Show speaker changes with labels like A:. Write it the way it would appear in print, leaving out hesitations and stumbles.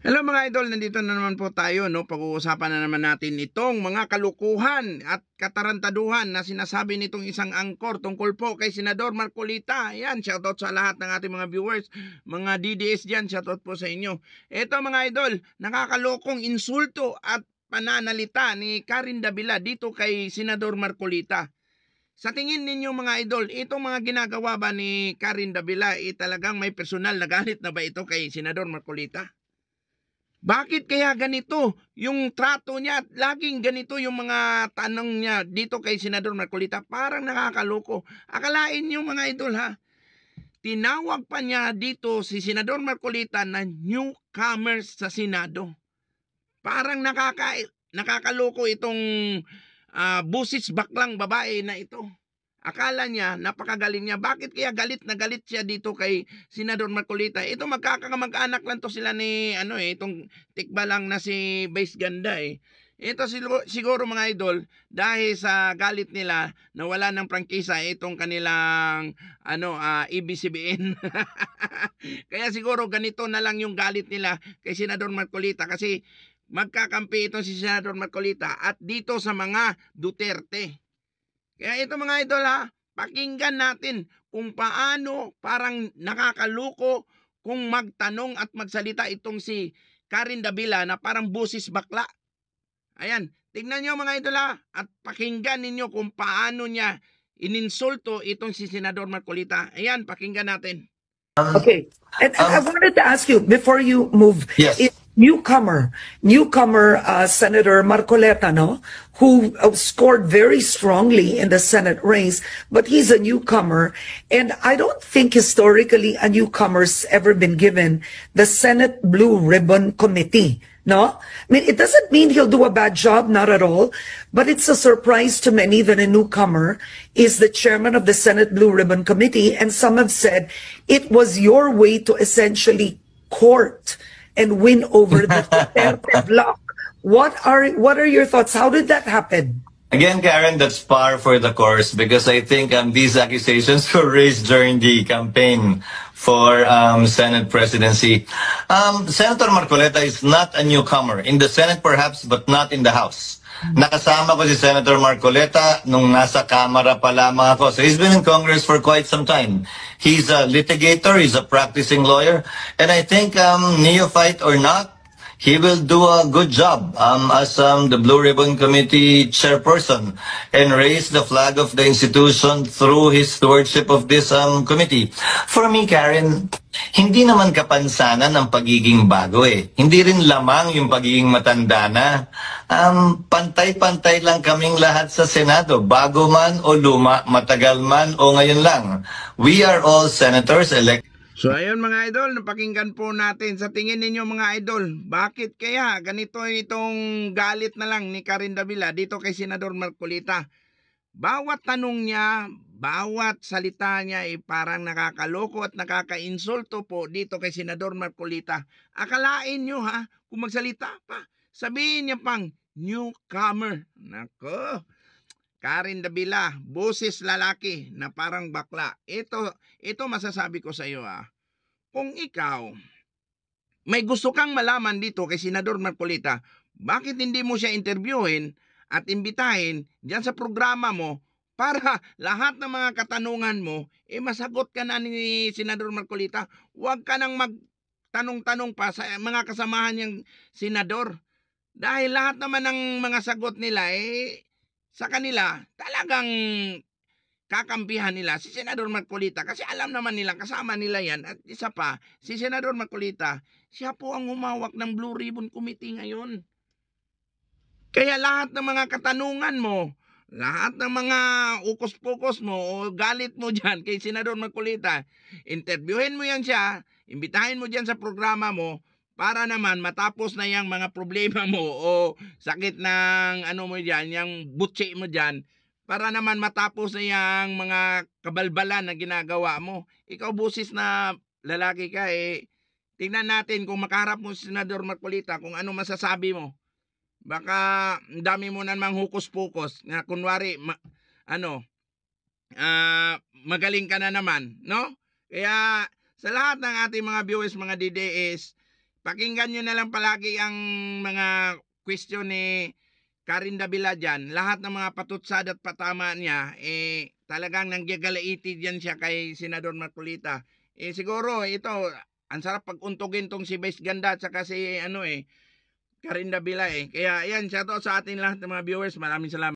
A: Hello mga idol, nandito na naman po tayo, no? Pag-uusapan na naman natin itong mga kalukuhan at katarantaduhan na sinasabi nitong isang angkor tungkol po kay Senador Marcolita. Ayan, shoutout sa lahat ng ating mga viewers, mga DDS dyan, shoutout po sa inyo. Ito mga idol, nakakalokong insulto at pananalita ni Karen Davila dito kay Senador Marcolita. Sa tingin ninyo mga idol, itong mga ginagawa ba ni Karen Davila, talagang may personal na galit na ba ito kay Senador Marcolita? Bakit kaya ganito yung trato niya at laging ganito yung mga tanong niya dito kay Senador Marcolita? Parang nakakaloko. Akalain niyo mga idol ha, tinawag pa niya dito si Senador Marcolita na newcomer sa Senado. Parang nakakaloko itong busis baklang babae na ito. Akala niya, napakagaling niya. Bakit kaya galit na galit siya dito kay Senador Marcolita? Ito magkakamag-anak lang to sila ni itong tikba lang na si Vice Ganda eh. Ito siguro mga idol, dahil sa galit nila na wala ng prangkisa itong kanilang ABCBN. Kaya siguro ganito na lang yung galit nila kay Senador Marcolita kasi magkakampi itong si Senador Marcolita at dito sa mga Duterte. Kaya ito mga idol ha, pakinggan natin kung paano parang nakakaluko kung magtanong at magsalita itong si Karen Davila na parang busis bakla. Ayan, tingnan nyo mga idol ha, at pakinggan ninyo kung paano niya ininsulto itong si Senador Marcolita. Ayan, pakinggan natin.
B: Okay. And I wanted to ask you, before you move,
C: Yes.
B: newcomer, Senator Marcoleta, no, who scored very strongly in the Senate race, but he's a newcomer, and I don't think historically a newcomer's ever been given the Senate Blue Ribbon Committee. No? I mean, it doesn't mean he'll do a bad job, not at all, but it's a surprise to many that a newcomer is the chairman of the Senate Blue Ribbon Committee, and some have said it was your way to essentially court and win over the Duterte bloc. What are your thoughts? How did that happen?
C: Again, Karen, that's par for the course because I think these accusations were raised during the campaign for Senate presidency. Senator Marcoleta is not a newcomer. In the Senate perhaps, but not in the House. Nakasama ko si Senator Marcoleta nung nasa Kamara pa lamang ako. So he's been in Congress for quite some time. He's a litigator, he's a practicing lawyer, and I think neophyte or not, he will do a good job as the Blue Ribbon Committee chairperson and raise the flag of the institution through his stewardship of this committee. For me, Karen, hindi naman kapansanan ang pagiging bago eh. Hindi rin lamang yung pagiging matanda na. Pantay-pantay lang kaming lahat sa Senado. Bago man o luma, matagal man o ngayon lang. We are all senators elected.
A: So ayun mga idol, napakinggan po natin. Sa tingin ninyo mga idol, bakit kaya ganito itong galit na lang ni Karen Davila dito kay Senador Marcolita? Bawat tanong niya, bawat salita niya ay parang nakakaloko at nakakainsulto po dito kay Senador Marcolita. Akalain nyo ha, kung magsalita pa, sabihin niya pang newcomer. Nako, Karen Davila, boses lalaki na parang bakla. Ito masasabi ko sa iyo ha. Kung ikaw may gusto kang malaman dito kay Senador Marcolita, bakit hindi mo siya interviewin at imbitahin diyan sa programa mo para lahat ng mga katanungan mo masagot ka na ni Senador Marcolita. Huwag ka nang magtanong-tanong pa sa mga kasamahan niyang senador. Dahil lahat naman ng mga sagot nila sa kanila, talagang kakampihan nila si Senador Marcolita kasi alam naman nila kasama nila yan. At isa pa, si Senador Marcolita, siya po ang humawak ng Blue Ribbon Committee ngayon. Kaya lahat ng mga katanungan mo, lahat ng mga ukos-pukos mo o galit mo dyan kay Senador Marcolita, interviewin mo yan siya, imbitahin mo dyan sa programa mo, para naman matapos na yung mga problema mo o sakit ng mo dyan, yung butsi mo dyan, para naman matapos na yung mga kabalbalan na ginagawa mo. Ikaw busis na lalaki ka tingnan natin kung makaharap mo si Senador Marcolita kung ano masasabi mo. Baka dami mo namang hukus-pukos na kunwari magaling ka na naman, no? Kaya sa lahat ng ating mga viewers, mga DDS, pakinggan nyo na lang palagi ang mga question ni Karin Davila dyan. Lahat ng mga patutsad at patama niya, talagang nanggagalaitid yan siya kay Senador Marcolita. Siguro ito, ang sarap pag-untugin tong si Vice Ganda at saka si Karin Davila. Kaya yan, shoutout sa atin lahat ng mga viewers. Maraming salamat.